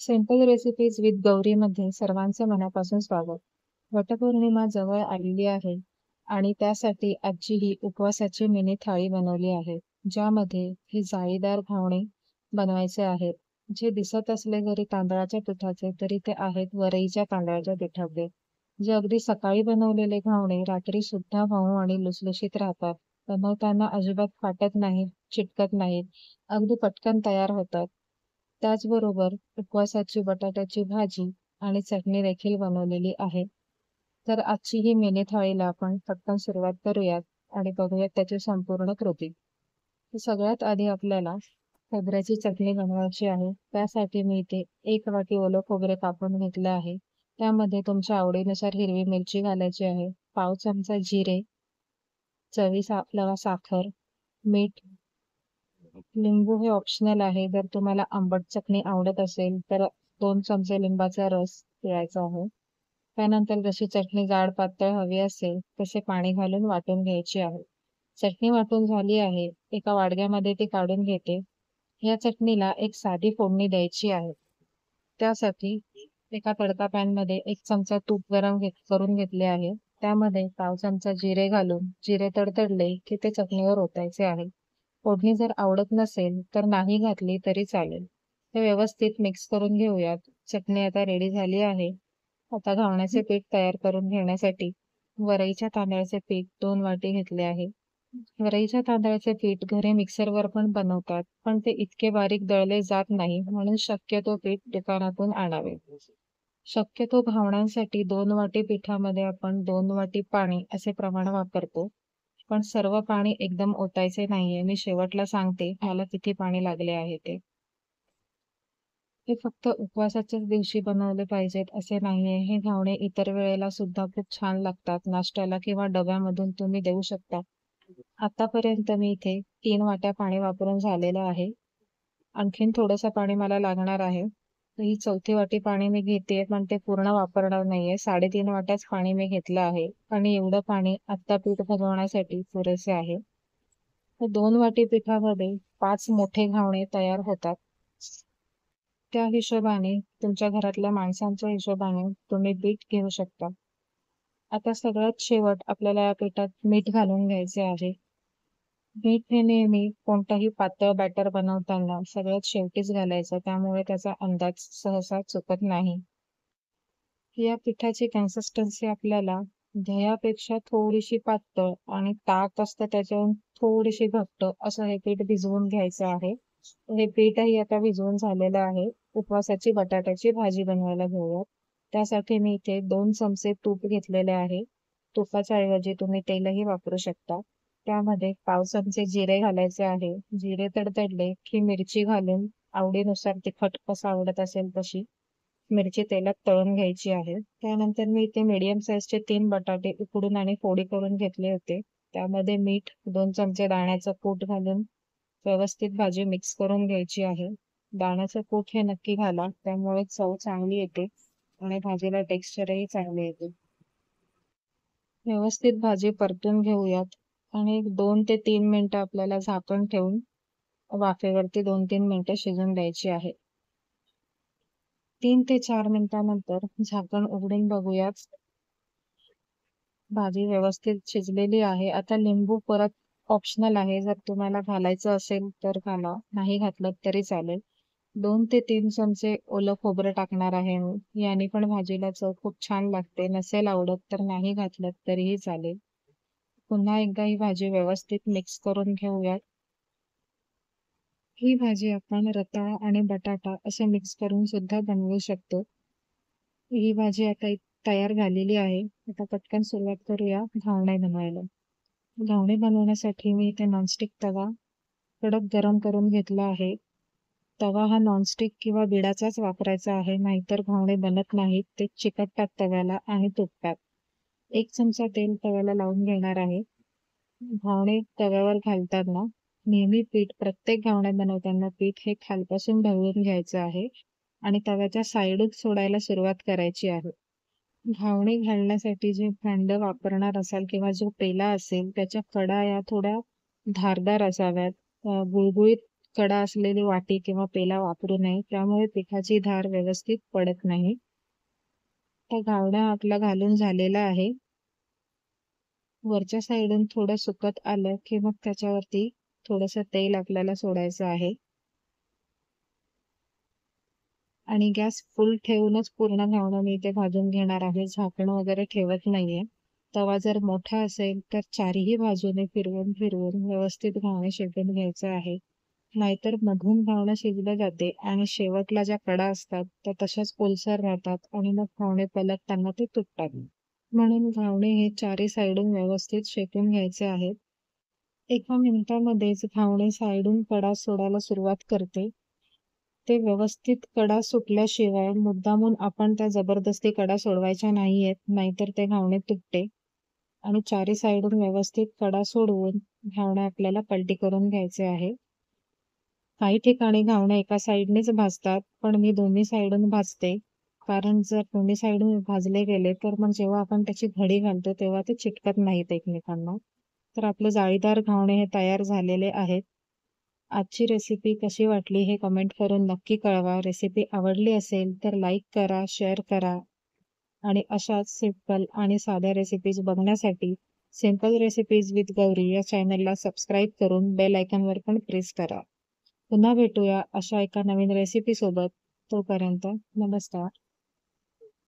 Simple recipes with गौरीमध्ये सर्वांचे मनापासून स्वागत. वटपौर्णिमा जवळ आलेली आहे आणि त्यासाठी आजची ही उपवासाची मिनी थाळी बनवली आहे, ज्यामध्ये हे जाळीदार घावणे बनवायचे आहेत. जे दिसत असले जरी तांदळाच्या पिठाचे तरी ते आहेत वरईच्या तांदळाच्या पिठाचे. जे अगदी सकाळी बनवलेले घावणे रात्री सुद्धा मऊ आणि लुसलुशीत राहतात. बनवताना अजिबात फाटत नाहीत, चिटकत नाहीत, अगदी पटकन तयार होतात. त्याचबरोबर उपवासाची बटाट्याची भाजी आणि चटणी देखील बनवलेली आहे. तर आजची ही मिनी थाळीला आपण पटकन सुरुवात करूयात आणि बघूयात त्याची संपूर्ण कृती. तर सगळ्यात आधी आपल्याला खोबऱ्याची चटणी बनवायची आहे. त्यासाठी मी इथे 1 वाटी ओलं खोबरे कापून घेतलं आहे. त्यामध्ये तुमच्या आवडीनुसार हिरवी मिरची घालायची आहे, पाव चमचा जिरे, चवीला साखर, मीठ, लिंबू हे ऑप्शनल आहे. जर तुम्हाला आंबट चटणी आवडत असेल तर 2 चमचे लिंबाचा रस पिळायचा आहे. त्यानंतर जशी चटणी जाड पातळ हवी असेल तसे पाणी घालून वाटून घ्यायची आहे. चटणी वाटून झाली आहे. एका वाडग्यामध्ये ती काढून घेते. या चटणीला एक साधी फोडणी द्यायची आहे. त्यासाठी एका तडका पॅनमध्ये 1 चमचा तूप करून घेतले आहे. त्यामध्ये पाव चमचा जिरे घालून जिरे तडतडले की ते चटणीवर ओतायचे आहे. फोडणी जर आवडत नसेल तर नाही घातली तरी चालेल. हे व्यवस्थित मिक्स करून घेऊयात. चटणी आता रेडी झाली आहे. आता घावण्याचे पीठ तयार करून घेण्यासाठी वरईच्या तांदळाचे पीठ 2 वाटी घेतले आहे. वरईच्या तांदळाचे पीठ घरी मिक्सरवर पण बनवतात, पण ते इतके बारीक दळले जात नाही, म्हणून शक्यतो पीठ दुकानातून आणावे. शक्यतो घावण्यांसाठी 2 वाटी पिठामध्ये आपण 2 वाटी पाणी असे प्रमाण वापरतो. पण सर्व पाणी एकदम ओतायचे नाहीये. मी शेवटला सांगते मला किती पाणी लागले आहे ते. हे फक्त उपवासाच्याच दिवशी बनवले पाहिजेत असे नाहीये. हे घावणे इतर वेळेला सुद्धा खूप छान लागतात. नाश्त्याला किंवा डब्यामधून तुम्ही देऊ शकता. आतापर्यंत मी इथे 3 वाट्या पाणी वापरून झालेलं आहे. आणखीन थोडंसं पाणी मला लागणार आहे. तर ही 4थी वाटी पाणी मी घेतेय, पण ते पूर्ण वापरणार नाहीये. 3.5 वाट्याच पाणी मी घेतलं आहे आणि एवढं पाणी आत्ता पीठ भिजवण्यासाठी पुरेसे आहे. तर 2 वाटी पिठामध्ये 5 मोठे घावणे तयार होतात. त्या हिशोबाने तुमच्या घरातल्या माणसांच्या हिशोबाने तुम्ही पीठ घेऊ शकता. आता सगळ्यात शेवट आपल्याला या पिठात मीठ घालून घ्यायचे आहे. मीठ हे नेहमी कोणताही पातळ बॅटर बनवताना सगळ्यात शेवटीच घालायचं, त्यामुळे त्याचा अंदाज सहसा चुकत नाही. या पिठाची कन्सिस्टन्सी आपल्याला दह्यापेक्षा थोडीशी पातळ आणि ताक असतं त्याच्याहून थोडीशी घट्ट असं हे पीठ भिजवून घ्यायचं आहे. हे पीठही आता भिजवून झालेलं आहे. उपवासाची बटाट्याची भाजी बनवायला घेऊयात. त्यासाठी मी इथे 2 चमचे तूप घेतलेले आहे. तुपाच्या ऐवजी तुम्ही तेलही वापरू शकता. त्यामध्ये पाव चमचे जिरे घालायचे आहे. जिरे तडतडले की मिरची घालून आवडीनुसार तिखट कसं आवडत असेल तशी मिरची तेलात तळून घ्यायची आहे. त्यानंतर मी इथे मीडियम साईजचे 3 बटाटे उकडून आणि फोडी करून घेतले होते. त्यामध्ये मीठ, 2 चमचे दाण्याचं कूट घालून व्यवस्थित भाजी मिक्स करून घ्यायची आहे. दाण्याचं कूट हे नक्की घाला, त्यामुळे चव चांगली येते आणि भाजीला टेक्स्चरही चांगले येते. व्यवस्थित भाजी परतून घेऊयात आणि 2 ते 3 मिनिटं आपल्याला झाकण ठेवून वाफेवरती 2-3 मिनिटं शिजून द्यायची आहे. 3 ते 4 मिनिटांनंतर झाकण उघडून बघूयात. भाजी व्यवस्थित शिजलेली आहे. आता लिंबू परत ऑप्शनल आहे. जर तुम्हाला घालायचं असेल तर घाला, नाही घातलं तरी चालेल. 2 ते 3 चमचे ओलं खोबरं टाकणार आहे मी. याने पण भाजीला चव खूप छान लागते. नसेल आवडत तर नाही घातलं तरीही चालेल. पुन्हा एकदा ही भाजी व्यवस्थित मिक्स करून घेऊयात. ही भाजी आपण रताळा आणि बटाटा असे मिक्स करून सुद्धा बनवू शकतो. ही भाजी आता तयार झालेली आहे. आता पटकन सुरुवात करूया घावणे बनवायला. घावणे बनवण्यासाठी मी इथे नॉनस्टिक तवा कडक गरम करून घेतला आहे. तवा हा नॉनस्टिक किंवा बिडाचाच वापरायचा आहे, नाहीतर घावणे बनत नाहीत. ते चिकटतात तव्याला आणि तुटतात. 1 चमचा तेल तव्याला लावून घेणार आहे. घावणे तव्यावर घालताना नेहमी प्रत्येक घावणे बनवताना पीठ हे खालपासून ढवळून घ्यायचं आहे आणि तव्याच्या साईडून सोडायला सुरुवात करायची आहे. घावणे घालण्यासाठी जे भांडं वापरणार असाल किंवा जो पेला असेल त्याच्या कडा या थोड्या धारदार असाव्यात. गुळगुळीत कडा असलेली वाटी किंवा पेला वापरू नये, त्यामुळे पिठाची धार व्यवस्थित पडत नाही. तर घावणा आपला घालून झालेला आहे. वरच्या साईडून थोडं सुकत आलं की मग त्याच्यावरती थोडंसं तेल आपल्याला सोडायचं आहे आणि गॅस फुल ठेवूनच पूर्ण घावणं मी इथे भाजून घेणार आहे. झाकण वगैरे ठेवत नाहीये. तवा जर मोठा असेल तर चारही बाजूने फिरवून फिरवून व्यवस्थित घावणे शेकून घ्यायचं आहे. नाहीतर मधून घावणं शिजलं जाते आणि शेवटला ज्या कडा असतात त्या तशाच ओलसर राहतात आणि मग घावणे पलटताना ते तुटतात. म्हणून घावणे हे चारी साईडून व्यवस्थित शेकून घ्यायचे आहेत. एका मिनिटामध्येच घावणे साईडून कडा सोडायला सुरुवात करते. ते व्यवस्थित कडा सुटल्याशिवाय मुद्दामून आपण त्या जबरदस्ती कडा सोडवायच्या नाहीयेत, नाहीतर ते घावणे तुटते. आणि चारी साईडून व्यवस्थित कडा सोडवून घावणे आपल्याला पलटी करून घ्यायचे आहे. काही ठिकाणी घावणे एका साईडनेच भाजतात, पण मी दोन्ही साईडून भाजते. कारण जर दोन्ही साईडून भाजले गेले तर मग जेव्हा आपण त्याची घडी घालतो तेव्हा ते चिटकत नाहीत एकमेकांना. तर आपले जाळीदार घावणे हे तयार झालेले आहेत. आजची रेसिपी कशी वाटली हे कमेंट करून नक्की कळवा. रेसिपी आवडली असेल तर लाईक करा, शेअर करा आणि अशाच सिंपल आणि साध्या रेसिपीज बघण्यासाठी सिंपल रेसिपीज विथ गौरी या चॅनलला सबस्क्राईब करून बेल आयकॉनवर पण प्रेस करा. पुन्हा भेटूया अशा एका नवीन रेसिपी सोबत. तोपर्यंत नमस्कार.